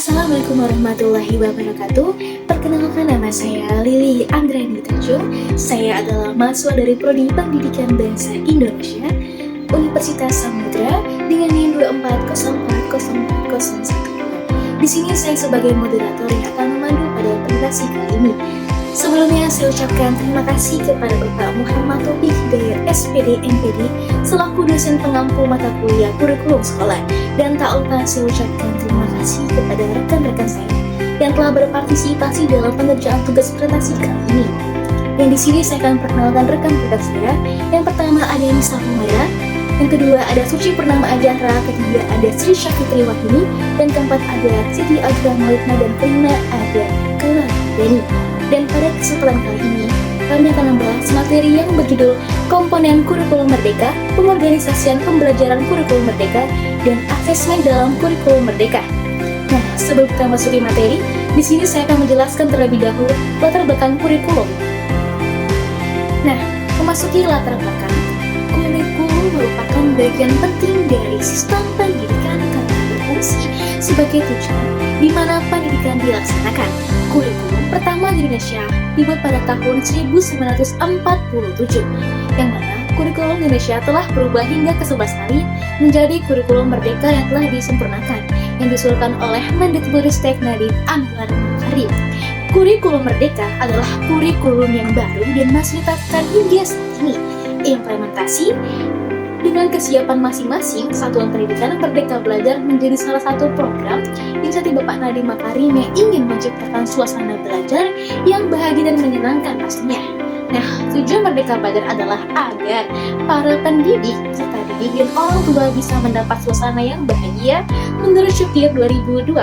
Assalamualaikum warahmatullahi wabarakatuh. Perkenalkan, nama saya Lili Andrani Tanjung. Saya adalah mahasiswa dari Prodi Pendidikan Bahasa Indonesia Universitas Samudra dengan NIM 240404001. Di sini saya sebagai moderator yang akan memandu pada presentasi kali ini. Sebelumnya saya ucapkan terima kasih kepada Bapak Muhammad Taufik Hidayat SPD MPD selaku dosen pengampu mata kuliah kurikulum sekolah, dan tak lupa saya ucapkan terima kasih kepada rekan-rekan saya yang telah berpartisipasi dalam pengerjaan tugas presentasi kali ini. Dan di sini saya akan perkenalkan rekan-rekan saya. Yang pertama ada Nisa Humayra, yang kedua ada Suci Purnama Ajahra, ketiga ada Sri Syafitri Wahini, dan keempat ada Siti Azra Malikna, dan kelima ada Kelar Beni. Dan pada kesempatan kali ini, kami akan membahas materi yang berjudul Komponen Kurikulum Merdeka, Pengorganisasian Pembelajaran Kurikulum Merdeka, dan Asesmen dalam Kurikulum Merdeka. Nah, sebelum kita masuk ke materi, di sini saya akan menjelaskan terlebih dahulu latar belakang kurikulum. Nah, memasuki latar belakang, kurikulum merupakan bagian penting dari sistem pendidikan karena berfungsi sebagai tujuan di mana pendidikan dilaksanakan. Kurikulum pertama di Indonesia dibuat pada tahun 1947, yang mana kurikulum Indonesia telah berubah hingga ke 11 kali menjadi kurikulum merdeka yang telah disempurnakan, yang disusulkan oleh Mendikbudristek Nadiem Anwar Makarim. Kurikulum merdeka adalah kurikulum yang baru dan masih ditetapkan hingga saat ini. Implementasi dengan kesiapan masing-masing satuan pendidikan, Merdeka Belajar menjadi salah satu program inisiatif Bapak Nadiem Makarim yang ingin menciptakan suasana belajar yang bahagia dan menyenangkan pastinya. Nah, tujuan Merdeka Belajar adalah agar para pendidik, serta didik dan orang tua bisa mendapat suasana yang bahagia menurut Syukir 2020.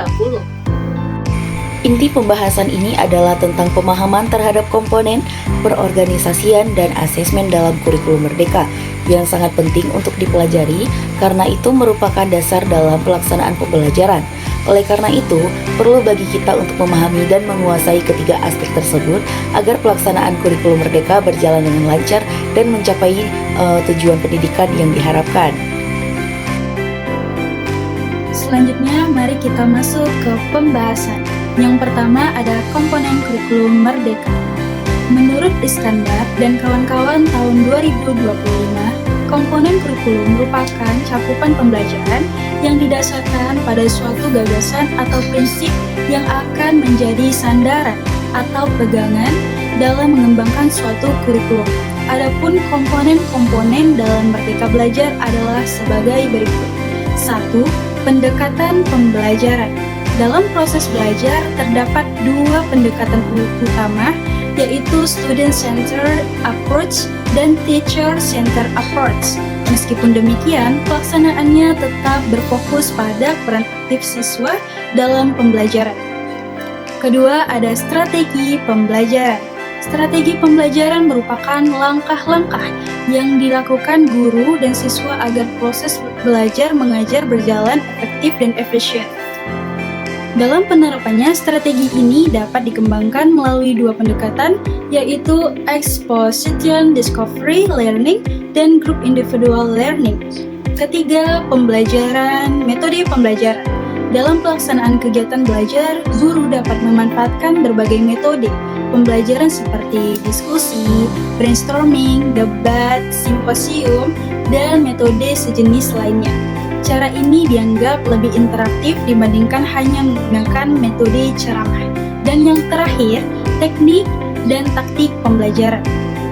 Inti pembahasan ini adalah tentang pemahaman terhadap komponen, perorganisasian, dan asesmen dalam kurikulum merdeka yang sangat penting untuk dipelajari karena itu merupakan dasar dalam pelaksanaan pembelajaran. Oleh karena itu, perlu bagi kita untuk memahami dan menguasai ketiga aspek tersebut agar pelaksanaan kurikulum merdeka berjalan dengan lancar dan mencapai tujuan pendidikan yang diharapkan. Selanjutnya, mari kita masuk ke pembahasan. Yang pertama ada komponen kurikulum merdeka. Menurut Iskandar dan kawan-kawan tahun 2025, komponen kurikulum merupakan cakupan pembelajaran yang didasarkan pada suatu gagasan atau prinsip yang akan menjadi sandaran atau pegangan dalam mengembangkan suatu kurikulum. Adapun komponen-komponen dalam Merdeka Belajar adalah sebagai berikut. 1. Pendekatan pembelajaran. Dalam proses belajar terdapat dua pendekatan utama, yaitu student-centered approach dan teacher-centered approach. Meskipun demikian, pelaksanaannya tetap berfokus pada peran aktif siswa dalam pembelajaran. Kedua, ada strategi pembelajaran. Strategi pembelajaran merupakan langkah-langkah yang dilakukan guru dan siswa agar proses belajar mengajar berjalan efektif dan efisien. Dalam penerapannya, strategi ini dapat dikembangkan melalui dua pendekatan, yaitu exposition discovery learning dan group individual learning. Ketiga, metode pembelajaran. Dalam pelaksanaan kegiatan belajar, guru dapat memanfaatkan berbagai metode pembelajaran seperti diskusi, brainstorming, debat, simposium, dan metode sejenis lainnya. Cara ini dianggap lebih interaktif dibandingkan hanya menggunakan metode ceramah. Dan yang terakhir, teknik dan taktik pembelajaran.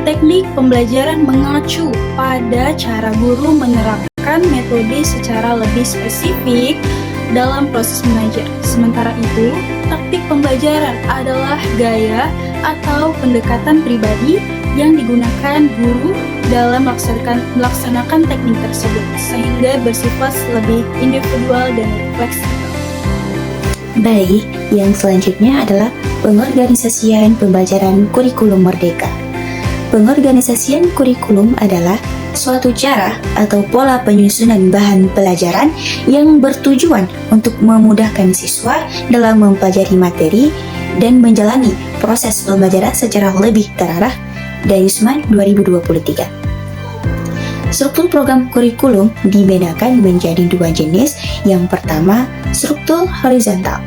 Teknik pembelajaran mengacu pada cara guru menerapkan metode secara lebih spesifik dalam proses mengajar. Sementara itu, taktik pembelajaran adalah gaya atau pendekatan pribadi yang digunakan guru dalam melaksanakan teknik tersebut, sehingga bersifat lebih individual dan fleksibel. Baik, yang selanjutnya adalah pengorganisasian pembelajaran kurikulum merdeka. Pengorganisasian kurikulum adalah suatu cara atau pola penyusunan bahan pelajaran yang bertujuan untuk memudahkan siswa dalam mempelajari materi dan menjalani proses pembelajaran secara lebih terarah. Dayusman 2023. Struktur program kurikulum dibedakan menjadi dua jenis. Yang pertama, struktur horizontal.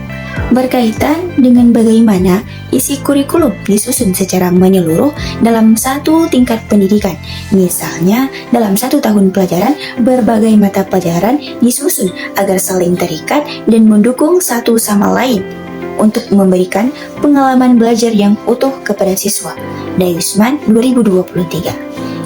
berkaitan dengan bagaimana isi kurikulum disusun secara menyeluruh dalam satu tingkat pendidikan. Misalnya, dalam 1 tahun pelajaran, berbagai mata pelajaran disusun agar saling terikat dan mendukung satu sama lain untuk memberikan pengalaman belajar yang utuh kepada siswa. Dayusman 2023.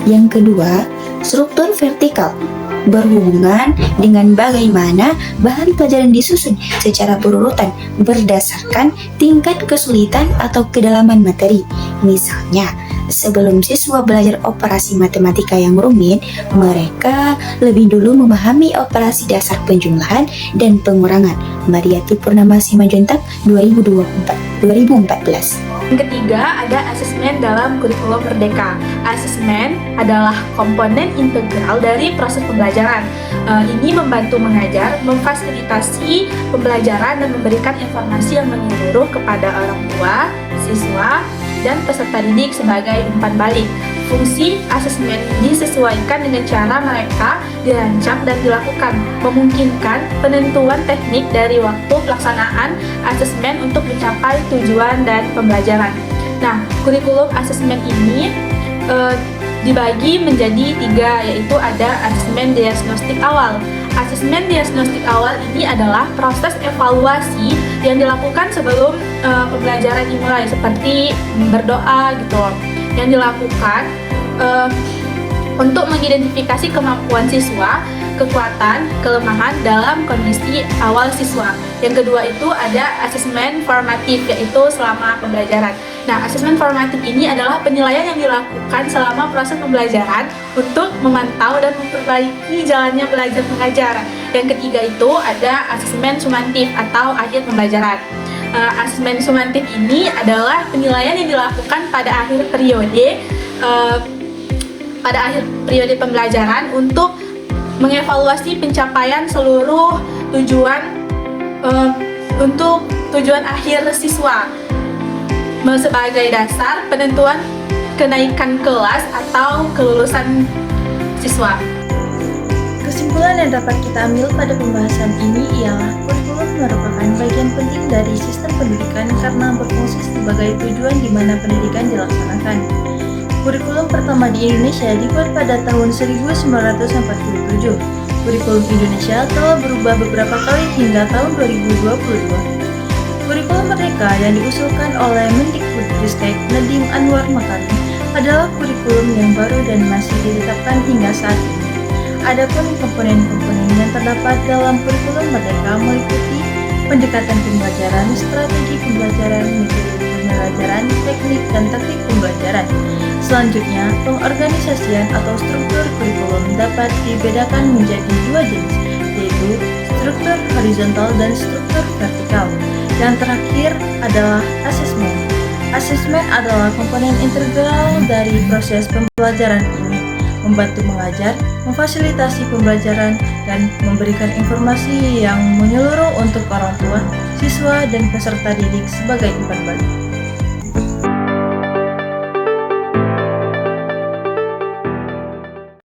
Yang kedua, struktur vertikal berhubungan dengan bagaimana bahan pelajaran disusun secara berurutan berdasarkan tingkat kesulitan atau kedalaman materi. Misalnya, sebelum siswa belajar operasi matematika yang rumit, mereka lebih dulu memahami operasi dasar penjumlahan dan pengurangan. Mariati Purnama Simanjuntak 2014. Yang ketiga ada asesmen dalam kurikulum Merdeka. Asesmen adalah komponen integral dari proses pembelajaran. Ini membantu mengajar, memfasilitasi pembelajaran dan memberikan informasi yang menyeluruh kepada orang tua, siswa, dan peserta didik sebagai umpan balik. Fungsi asesmen disesuaikan dengan cara mereka dirancang dan dilakukan, memungkinkan penentuan teknik dari waktu pelaksanaan asesmen untuk mencapai tujuan dan pembelajaran. Nah, kurikulum asesmen ini dibagi menjadi 3, yaitu ada asesmen diagnostik awal. Asesmen diagnostik awal ini adalah proses evaluasi yang dilakukan sebelum pembelajaran dimulai, seperti berdoa gitu, yang dilakukan untuk mengidentifikasi kemampuan siswa, kekuatan, kelemahan dalam kondisi awal siswa. Yang kedua itu ada asesmen formatif, yaitu selama pembelajaran. Nah, asesmen formatif ini adalah penilaian yang dilakukan selama proses pembelajaran untuk memantau dan memperbaiki jalannya belajar mengajar. Yang ketiga itu ada asesmen sumantif atau akhir pembelajaran. Asesmen sumantif ini adalah penilaian yang dilakukan pada akhir periode pembelajaran untuk mengevaluasi pencapaian seluruh tujuan untuk tujuan akhir siswa sebagai dasar penentuan kenaikan kelas atau kelulusan siswa. Kesimpulan yang dapat kita ambil pada pembahasan ini ialah kurikulum merupakan bagian penting dari sistem pendidikan karena berfungsi sebagai tujuan di mana pendidikan dilaksanakan. Kurikulum pertama di Indonesia dibuat pada tahun 1947. Kurikulum Indonesia telah berubah beberapa kali hingga tahun 2022. Kurikulum Merdeka yang diusulkan oleh Mendikbudristek Nadiem Anwar Makarim adalah kurikulum yang baru dan masih ditetapkan hingga saat ini. Adapun komponen-komponen yang terdapat dalam kurikulum Merdeka meliputi pendekatan pembelajaran, strategi pembelajaran, metode pembelajaran, teknik dan taktik pembelajaran. Selanjutnya, pengorganisasian atau struktur kurikulum dapat dibedakan menjadi 2 jenis, yaitu struktur horizontal dan struktur vertikal. Yang terakhir adalah asesmen. Asesmen adalah komponen integral dari proses pembelajaran ini, membantu mengajar, memfasilitasi pembelajaran, dan memberikan informasi yang menyeluruh untuk orang tua, siswa, dan peserta didik sebagai umpan balik.